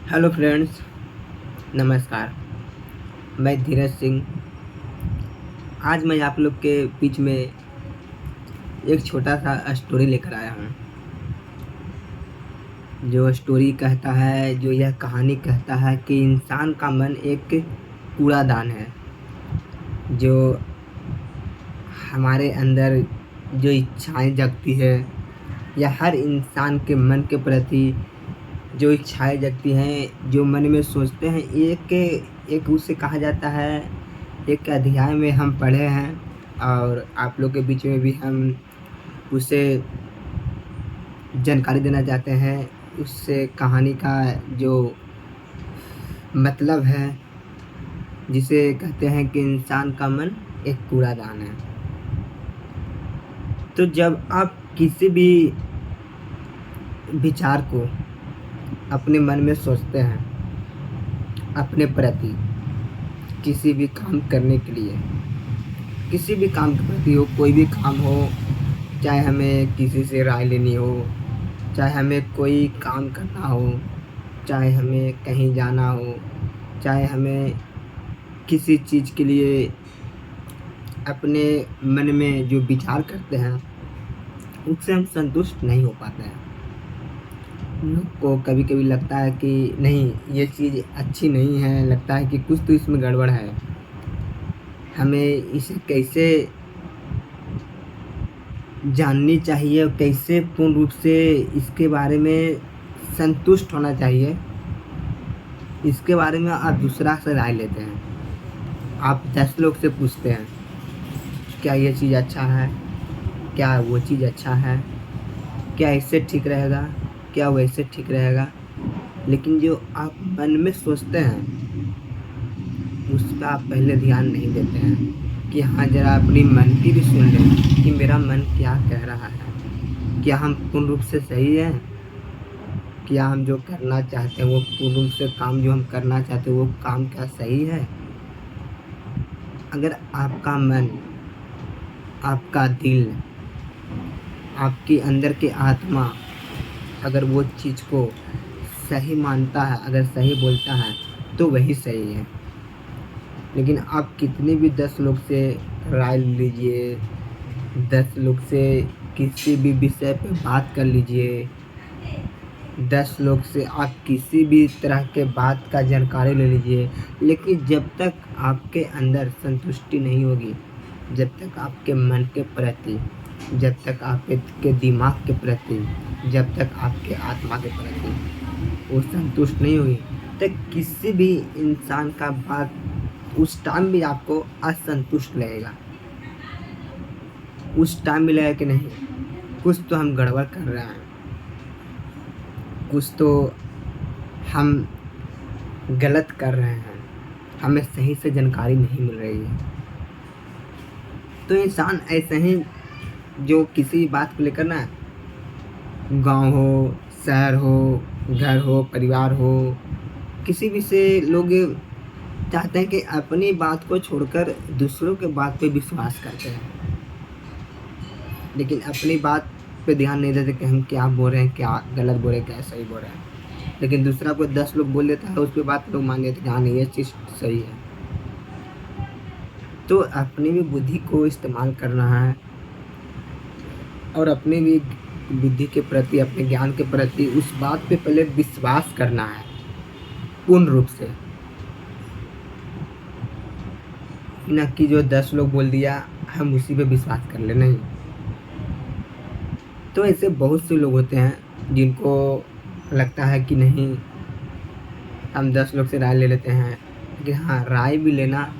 Hello friends, नमस्कार। मैं धीरज सिंह। आज मैं आप लोग के बीच में एक छोटा सा स्टोरी लेकर आया हूँ। जो स्टोरी कहता है, जो यह कहानी कहता है कि इंसान का मन एक कूड़ादान है। जो हमारे अंदर जो इच्छाएं जगती है, या हर इंसान के मन के प्रति जो इच्छाएं जगती हैं, जो मन में सोचते हैं, एक उसे कहा जाता है। एक अध्याय में हम पढ़े हैं और आप लोग के बीच में भी हम उसे जानकारी देना चाहते हैं। उससे कहानी का जो मतलब है, जिसे कहते हैं कि इंसान का मन एक कूड़ादान है। तो जब आप किसी भी विचार को अपने मन में सोचते हैं, अपने प्रति किसी भी काम करने के लिए, किसी भी काम के प्रति हो, कोई भी काम हो, चाहे हमें किसी से राय लेनी हो, चाहे हमें कोई काम करना हो, चाहे हमें कहीं जाना हो, चाहे हमें किसी चीज़ के लिए अपने मन में जो विचार करते हैं उससे हम संतुष्ट नहीं हो पाते हैं। लोग को कभी कभी लगता है कि नहीं, ये चीज़ अच्छी नहीं है, लगता है कि कुछ तो इसमें गड़बड़ है। हमें इसे कैसे जाननी चाहिए और कैसे पूर्ण रूप से इसके बारे में संतुष्ट होना चाहिए, इसके बारे में आप दूसरा से राय लेते हैं। आप 10 लोग से पूछते हैं, क्या ये चीज़ अच्छा है, क्या वो चीज़ अच्छा है, क्या इससे ठीक रहेगा, क्या वैसे ठीक रहेगा। लेकिन जो आप मन में सोचते हैं उस पर आप पहले ध्यान नहीं देते हैं कि हाँ, ज़रा अपनी मन की भी सुन लें कि मेरा मन क्या कह रहा है। क्या हम पूर्ण रूप से सही हैं? क्या हम जो करना चाहते हैं, वो पूर्ण रूप से काम जो हम करना चाहते हैं, वो काम क्या सही है? अगर आपका मन, आपका दिल, आपके अंदर की आत्मा अगर वो चीज़ को सही मानता है, अगर सही बोलता है, तो वही सही है। लेकिन आप कितने भी 10 लोग से राय लीजिए, 10 लोग से किसी भी विषय पे बात कर लीजिए, 10 लोग से आप किसी भी तरह के बात का जानकारी ले लीजिए, लेकिन जब तक आपके अंदर संतुष्टि नहीं होगी, जब तक आपके मन के प्रति, जब तक आपके दिमाग के प्रति, जब तक आपके आत्मा के प्रति वो संतुष्ट नहीं होगी, तब किसी भी इंसान का बात उस टाइम भी आपको असंतुष्ट लगेगा। उस टाइम भी लगेगा कि नहीं, कुछ तो हम गड़बड़ कर रहे हैं, कुछ तो हम गलत कर रहे हैं, हमें सही से जानकारी नहीं मिल रही है। तो इंसान ऐसे ही जो किसी बात को लेकर ना, गांव हो, शहर हो, घर हो, परिवार हो, किसी भी से लोग चाहते हैं कि अपनी बात को छोड़कर दूसरों के बात पे विश्वास करते हैं, लेकिन अपनी बात पे ध्यान नहीं देते कि हम क्या बोल रहे हैं, क्या गलत बोल रहे हैं, क्या सही बोल रहे हैं। लेकिन दूसरा कोई 10 लोग बोल देता है, उस पर बात लोग मान लेते हैं कि हाँ नहीं, ये चीज़ सही है। तो अपनी भी बुद्धि को इस्तेमाल करना है और अपनी भी बुद्धि के प्रति, अपने ज्ञान के प्रति उस बात पे पहले विश्वास करना है पूर्ण रूप से। न कि जो 10 लोग बोल दिया हम उसी पे विश्वास कर ले, नहीं। तो ऐसे बहुत से लोग होते हैं जिनको लगता है कि नहीं, हम 10 लोग से राय ले लेते हैं, कि हाँ, राय भी लेना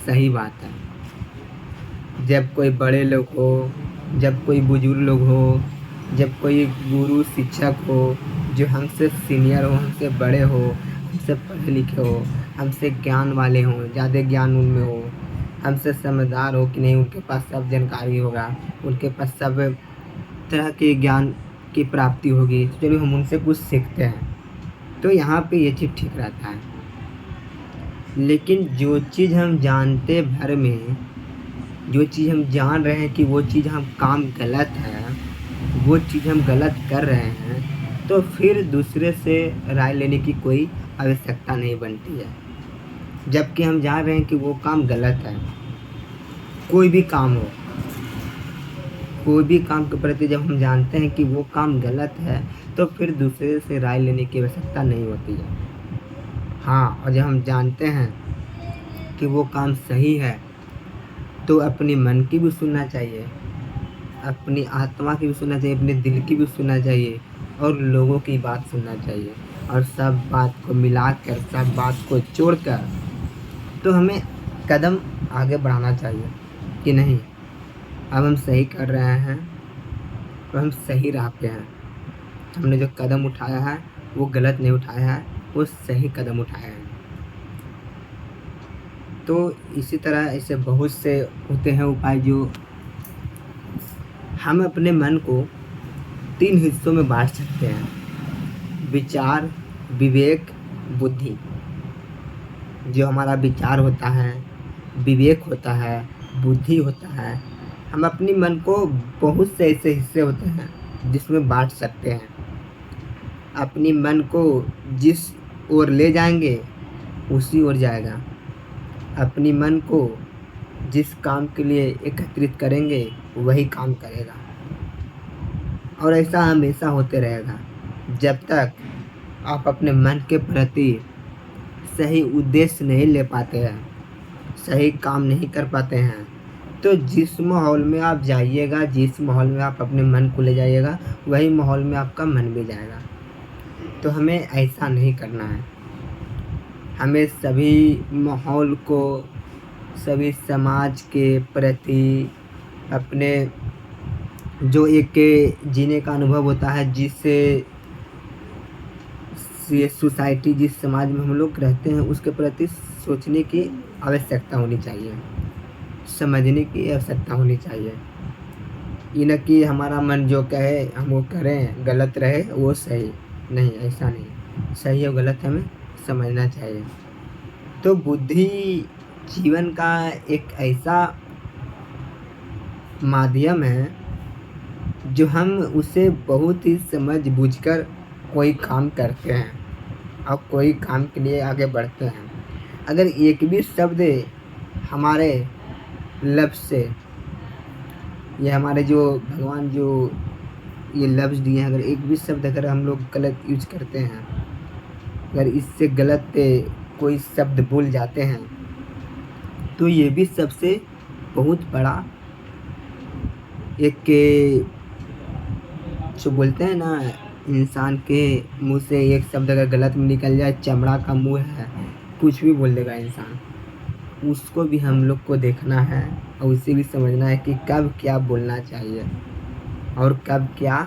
सही बात है। जब कोई बड़े लोग हो, जब कोई बुजुर्ग लोग हो, जब कोई गुरु शिक्षक हो, जो हमसे सीनियर हो, हमसे बड़े हो, हमसे पढ़े लिखे हो, हमसे ज्ञान वाले हों, ज़्यादा ज्ञान उनमें हो, हमसे समझदार हो कि नहीं, उनके पास सब जानकारी होगा, उनके पास सब तरह के ज्ञान की प्राप्ति होगी, तो जब हम उनसे कुछ सीखते हैं तो यहाँ पे ये चीज़ ठीक रहता है। लेकिन जो चीज़ हम जानते भर में, जो चीज़ हम जान रहे हैं कि वो चीज़ हम काम गलत है, वो चीज़ हम गलत कर रहे हैं, तो फिर दूसरे से राय लेने की कोई आवश्यकता नहीं बनती है। जबकि हम जान रहे हैं कि वो काम गलत है, कोई भी काम हो, कोई भी काम के प्रति जब हम जानते हैं कि वो काम गलत है, तो फिर दूसरे से राय लेने की आवश्यकता नहीं होती है। हाँ, और जब हम जानते हैं कि वो काम सही है, तो अपने मन की भी सुनना चाहिए, अपनी आत्मा की भी सुनना चाहिए, अपने दिल की भी सुनना चाहिए और लोगों की बात सुनना चाहिए। और सब बात को मिलाकर, सब बात को जोड़कर तो हमें कदम आगे बढ़ाना चाहिए कि नहीं, अब हम सही कर रहे हैं और हम सही राह पे हैं। हमने जो कदम उठाया है वो गलत नहीं उठाया है, वो सही कदम उठाया है। तो इसी तरह ऐसे बहुत से होते हैं उपाय जो हम अपने मन को 3 हिस्सों में बांट सकते हैं: विचार, विवेक, बुद्धि। जो हमारा विचार होता है, विवेक होता है, बुद्धि होता है, हम अपनी मन को बहुत से ऐसे हिस्से होते हैं जिसमें बांट सकते हैं। अपनी मन को जिस ओर ले जाएंगे उसी ओर जाएगा। अपनी मन को जिस काम के लिए एकत्रित करेंगे वही काम करेगा। और ऐसा हमेशा होते रहेगा जब तक आप अपने मन के प्रति सही उद्देश्य नहीं ले पाते हैं, सही काम नहीं कर पाते हैं। तो जिस माहौल में आप जाइएगा, जिस माहौल में आप अपने मन को ले जाइएगा, वही माहौल में आपका मन भी जाएगा। तो हमें ऐसा नहीं करना है। हमें सभी माहौल को, सभी समाज के प्रति, अपने जो एक जीने का अनुभव होता है, जिससे ये सोसाइटी, जिस समाज में हम लोग रहते हैं, उसके प्रति सोचने की आवश्यकता होनी चाहिए, समझने की आवश्यकता होनी चाहिए। ये न कि हमारा मन जो कहे हम वो करें, गलत रहे वो सही नहीं, ऐसा नहीं। सही और गलत हमें समझना चाहिए। तो बुद्धि जीवन का एक ऐसा माध्यम है जो हम उसे बहुत ही समझ बूझकर कोई काम करते हैं और कोई काम के लिए आगे बढ़ते हैं। अगर एक भी शब्द हमारे लफ्ज़ से, ये हमारे जो भगवान जो ये लफ्ज़ दिए हैं, अगर एक भी शब्द अगर हम लोग गलत यूज करते हैं, अगर इससे गलत कोई शब्द बोल जाते हैं, तो ये भी सबसे बहुत बड़ा एक, जो बोलते हैं ना, इंसान के मुंह से एक शब्द अगर गलत में निकल जाए, चमड़ा का मुंह है, कुछ भी बोल देगा इंसान। उसको भी हम लोग को देखना है और उसे भी समझना है कि कब क्या बोलना चाहिए और कब क्या,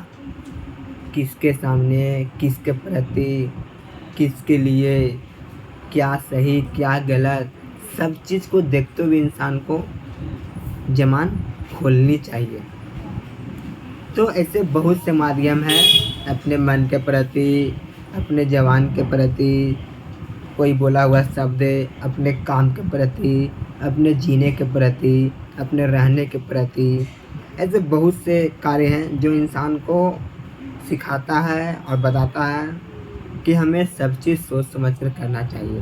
किसके सामने, किसके प्रति, किसके लिए, क्या सही क्या गलत, सब चीज़ को देखते हुए इंसान को ज़बान खोलनी चाहिए। तो ऐसे बहुत से माध्यम हैं अपने मन के प्रति, अपने ज़बान के प्रति, कोई बोला हुआ शब्द, अपने काम के प्रति, अपने जीने के प्रति, अपने रहने के प्रति। ऐसे बहुत से कार्य हैं जो इंसान को सिखाता है और बताता है कि हमें सब चीज़ सोच समझ कर करना चाहिए।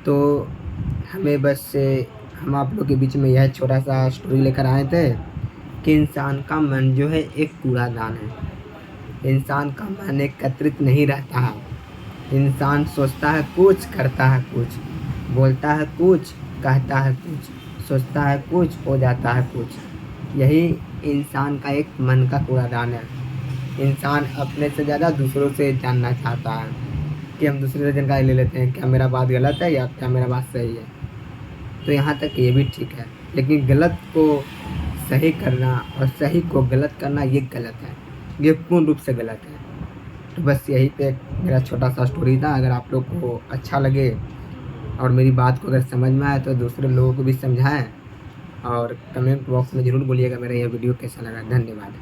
तो हमें बस हम आप लोग के बीच में यह छोटा सा स्टोरी लेकर आए थे कि इंसान का मन जो है एक कूड़ादान है। इंसान का मन एकत्रित नहीं रहता है। इंसान सोचता है कुछ, करता है कुछ, बोलता है कुछ, कहता है कुछ, सोचता है कुछ, हो जाता है कुछ। यही इंसान का एक मन का कूड़ादान है। इंसान अपने से ज़्यादा दूसरों से जानना चाहता है कि हम दूसरे से जानकारी ले लेते हैं, क्या मेरा बात गलत है या क्या मेरा बात सही है। तो यहाँ तक ये भी ठीक है, लेकिन गलत को सही करना और सही को गलत करना ये गलत है, ये पूर्ण रूप से गलत है। तो बस यही पे मेरा छोटा सा स्टोरी था। अगर आप लोग को अच्छा लगे और मेरी बात को अगर समझ में आए तो दूसरे लोगों को भी समझाएं और कमेंट बॉक्स में ज़रूर बोलिएगा मेरा यह वीडियो कैसा लगा। धन्यवाद।